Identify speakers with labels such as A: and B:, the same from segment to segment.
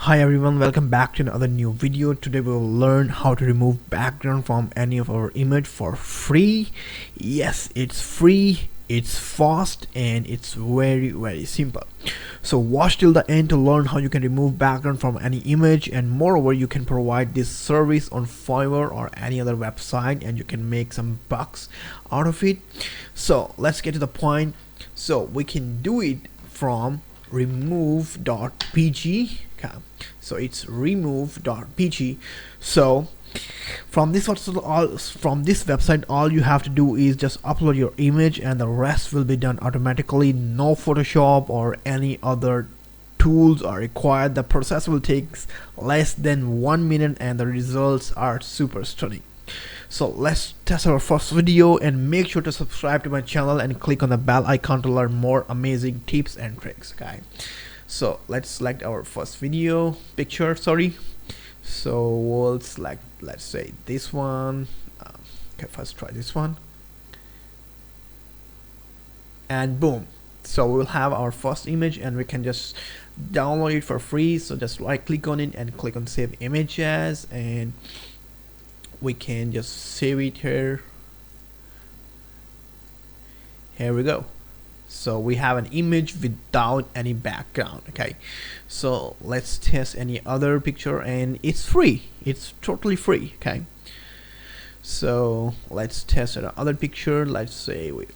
A: Hi everyone, welcome back to another new video. Today we will learn how to remove background from any of our image for free. Yes, it's free, it's fast, and it's very simple. So watch till the end to learn how you can remove background from any image, and moreover you can provide this service on Fiverr or any other website and you can make some bucks out of it. So let's get to the point. So we can do it from remove.pg. Okay, so it's remove.pg. So from this website all you have to do is just upload your image and the rest will be done automatically. No Photoshop or any other tools are required. The process will take less than 1 minute and the results are super stunning. So let's test our first video, and make sure to subscribe to my channel and click on the bell icon to learn more amazing tips and tricks. Okay, so let's select our first video picture. So we'll select, let's say, this one. Okay, first try this one, and boom. So we'll have our first image and we can just download it for free. So just right click on it and click on save image as, and we can just save it here. Here we go. So we have an image without any background. Okay, so let's test any other picture, and it's free, it's totally free. Okay, so let's test another picture. Let's say we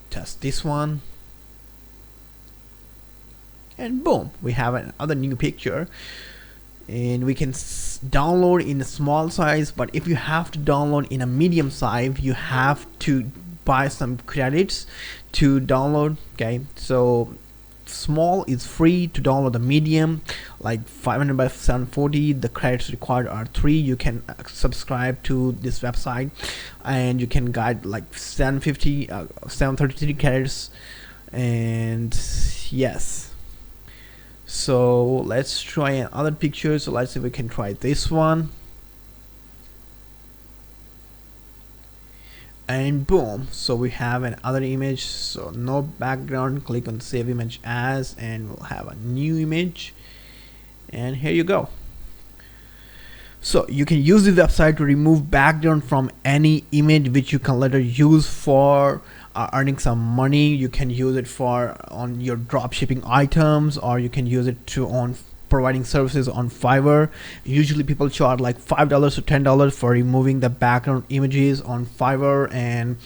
A: test this one, and boom, we have another new picture. And we can download in a small size, but if you have to download in a medium size you have to buy some credits to download. Okay, so small is free. To download the medium, like 500 by 740, the credits required are 3. You can subscribe to this website and you can get like 750 733 credits. And yes, so let's try another picture. So let's see if we can try this one, and boom, so we have another image. So no background, click on save image as, and we'll have a new image, and here you go. So you can use this website to remove background from any image, which you can later use for earning some money. You can use it for on your drop shipping items, or you can use it to on providing services on Fiverr. Usually people charge like $5 to $10 for removing the background images on Fiverr and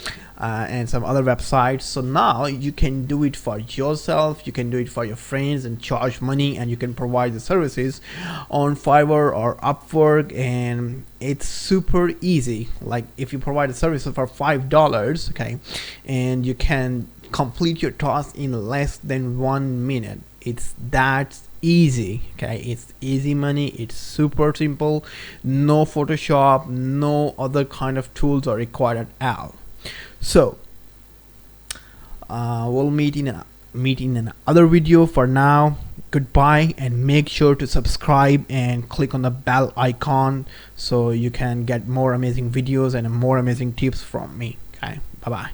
A: some other websites. So now you can do it for yourself, you can do it for your friends and charge money, and you can provide the services on Fiverr or Upwork, and it's super easy. Like if you provide a service for $5, okay, and you can complete your task in less than 1 minute. It's that easy. Okay, it's easy money, it's super simple. No Photoshop, no other kind of tools are required at all. So we'll meet in another video. For now, goodbye, and make sure to subscribe and click on the bell icon so you can get more amazing videos and more amazing tips from me. Okay, bye bye.